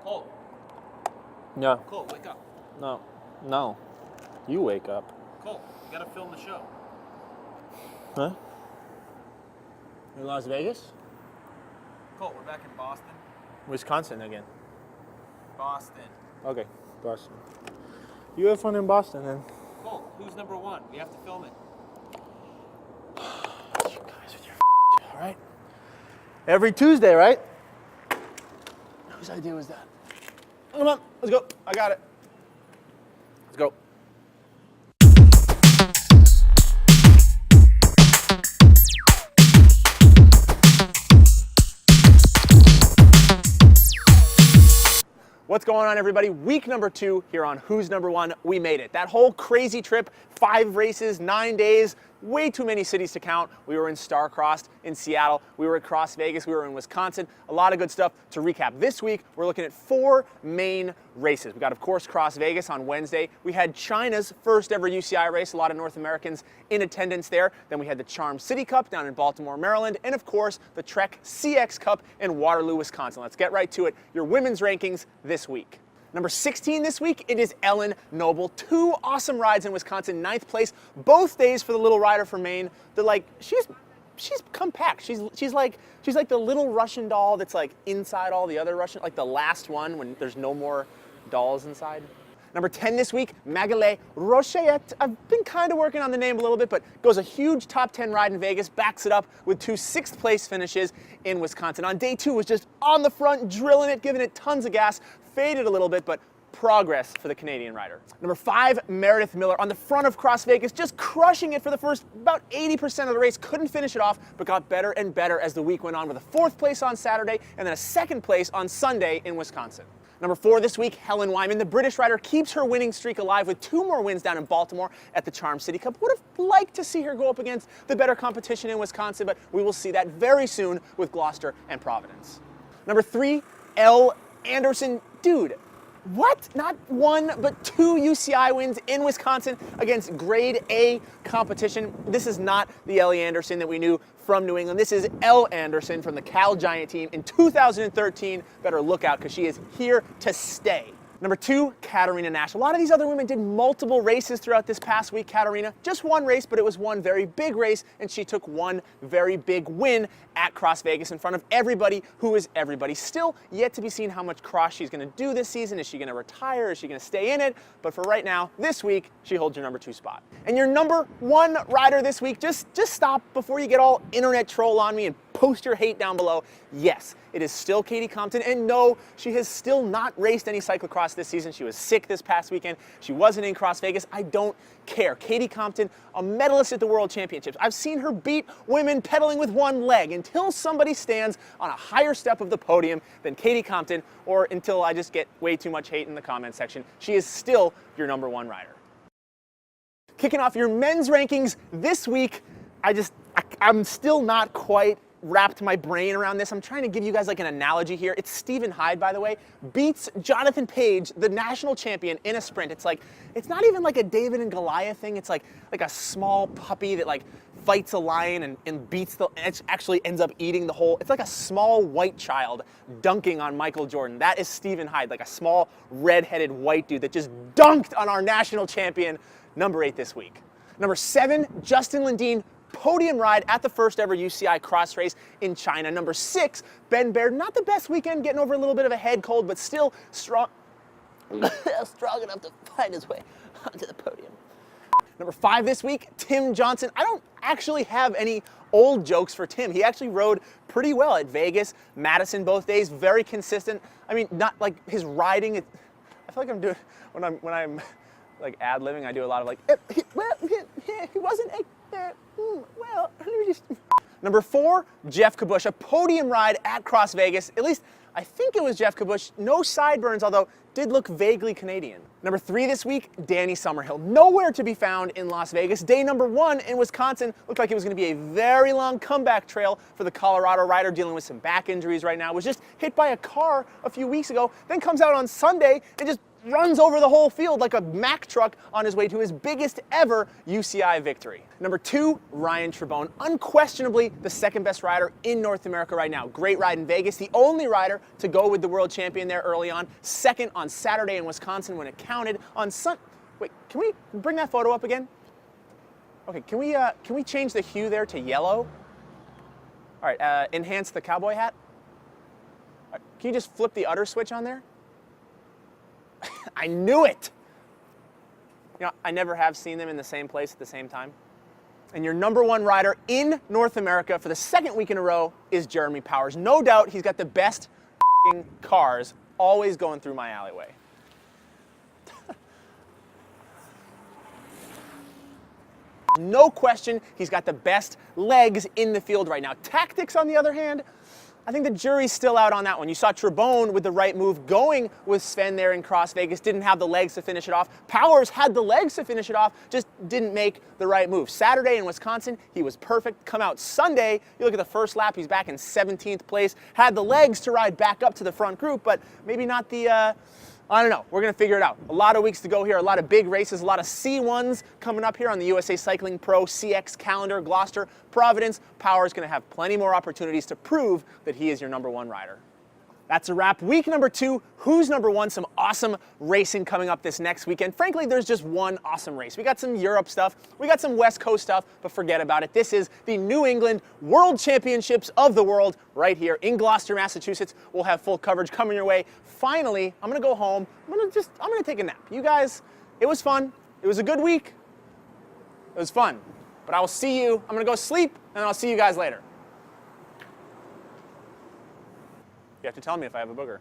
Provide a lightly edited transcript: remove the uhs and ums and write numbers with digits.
Cole. No. Cole, wake up. No. No. You wake up. Cole, you gotta film the show. Huh? In Las Vegas? Cole, we're back in Boston. Wisconsin again. Boston. Okay, Boston. You have fun in Boston then. Cole, who's number one? We have to film it. You guys with your shit, all right? Every Tuesday, right? Whose idea was that? Come on, let's go. I got it. Let's go. What's going on, everybody? Week number 2 here on Who's Number One. We made it. That whole crazy trip, 5 races, 9 days, way too many cities to count. We were in Starcrossed in Seattle. We were at Cross Vegas. We were in Wisconsin. A lot of good stuff to recap. This week, we're looking at 4 main races. We got, of course, Cross Vegas on Wednesday. We had China's first ever UCI race. A lot of North Americans in attendance there. Then we had the Charm City Cup down in Baltimore, Maryland. And, of course, the Trek CX Cup in Waterloo, Wisconsin. Let's get right to it. Your women's rankings this week. Number 16 this week, it is Ellen Noble. 2 awesome rides in Wisconsin, 9th place, both days for the little rider from Maine. They're like, she's compact. She's like the little Russian doll that's like inside all the other Russian, like the last one when there's no more dolls inside. Number 10 this week, Magali Rochette. I've been kind of working on the name a little bit, but goes a huge top 10 ride in Vegas, backs it up with 2 6th place finishes in Wisconsin. On day 2 was just on the front, drilling it, giving it tons of gas, faded a little bit, but progress for the Canadian rider. Number 5, Meredith Miller on the front of Cross Vegas, just crushing it for the first about 80% of the race. Couldn't finish it off, but got better and better as the week went on with a 4th place on Saturday and then a 2nd place on Sunday in Wisconsin. Number 4 this week, Helen Wyman. The British rider keeps her winning streak alive with 2 more wins down in Baltimore at the Charm City Cup. Would have liked to see her go up against the better competition in Wisconsin, but we will see that very soon with Gloucester and Providence. Number 3, Elle Anderson. Dude, what? Not 1, but 2 UCI wins in Wisconsin against grade A competition. This is not the Ellie Anderson that we knew from New England. This is Elle Anderson from the Cal Giant team in 2013. Better look out because she is here to stay. Number 2, Katarina Nash. A lot of these other women did multiple races throughout this past week. Katarina, just 1 race, but it was 1 very big race, and she took 1 very big win at Cross Vegas in front of everybody who is everybody. Still yet to be seen how much cross she's going to do this season. Is she going to retire? Is she going to stay in it? But for right now, this week, she holds your number 2 spot. And your number 1 rider this week, just stop before you get all internet troll on me and post your hate down below. Yes, it is still Katie Compton, and no, she has still not raced any cyclocross this season. She was sick this past weekend. She wasn't in Cross Vegas. I don't care. Katie Compton, a medalist at the World Championships. I've seen her beat women pedaling with 1 leg until somebody stands on a higher step of the podium than Katie Compton, or until I just get way too much hate in the comment section. She is still your number 1 rider. Kicking off your men's rankings this week, I'm still not quite wrapped my brain around this. I'm trying to give you guys like an analogy here. It's Stephen Hyde, by the way, beats Jonathan Page, the national champion, in a sprint. It's like, it's not even like a David and Goliath thing. It's like a small puppy that like fights a lion and beats and actually ends up eating the whole. It's like a small white child dunking on Michael Jordan. That is Stephen Hyde, like a small red-headed white dude that just dunked on our national champion, number 8 this week. Number 7, Justin Lundeen, podium ride at the first ever UCI cross race in China. Number 6, Ben Baird. Not the best weekend, getting over a little bit of a head cold, but still strong enough to find his way onto the podium. Number 5 this week, Tim Johnson. I don't actually have any old jokes for Tim. He actually rode pretty well at Vegas, Madison both days, very consistent. I mean, not like his riding. I feel like I'm doing, when I'm like ad-libbing, I do a lot of like, he wasn't well, Number 4, Jeff Kabush, a podium ride at Cross Vegas. At least, I think it was Jeff Kabush. No sideburns, although did look vaguely Canadian. Number 3 this week, Danny Summerhill. Nowhere to be found in Las Vegas. Day number 1 in Wisconsin looked like it was going to be a very long comeback trail for the Colorado rider, dealing with some back injuries right now. Was just hit by a car a few weeks ago, then comes out on Sunday and just runs over the whole field like a Mack truck on his way to his biggest ever UCI victory. Number 2, Ryan Trebone, unquestionably the second best rider in North America right now. Great ride in Vegas, the only rider to go with the world champion there early on. Second on Saturday in Wisconsin when it counted. On wait, can we bring that photo up again? Okay, can we change the hue there to yellow? All right, enhance the cowboy hat. All right, can you just flip the udder switch on there? I knew it! You know, I never have seen them in the same place at the same time. And your number 1 rider in North America for the second week in a row is Jeremy Powers. No doubt he's got the best cars always going through my alleyway. No question, he's got the best legs in the field right now. Tactics, on the other hand, I think the jury's still out on that one. You saw Trebone with the right move going with Sven there in Cross Vegas, didn't have the legs to finish it off. Powers had the legs to finish it off, just didn't make the right move. Saturday in Wisconsin, he was perfect. Come out Sunday, you look at the first lap, he's back in 17th place. Had the legs to ride back up to the front group, but maybe not the, I don't know. We're going to figure it out. A lot of weeks to go here, a lot of big races, a lot of C1s coming up here on the USA Cycling Pro CX calendar. Gloucester, Providence. Powers going to have plenty more opportunities to prove that he is your number 1 rider. That's a wrap. Week number 2, who's number 1? Some awesome racing coming up this next weekend. Frankly, there's just one awesome race. We got some Europe stuff, we got some West Coast stuff, but forget about it. This is the New England World Championships of the World right here in Gloucester, Massachusetts. We'll have full coverage coming your way. Finally, I'm gonna go home. I'm gonna take a nap. You guys, it was fun. It was a good week. It was fun. But I will see you. I'm gonna go sleep, and I'll see you guys later. You have to tell me if I have a booger.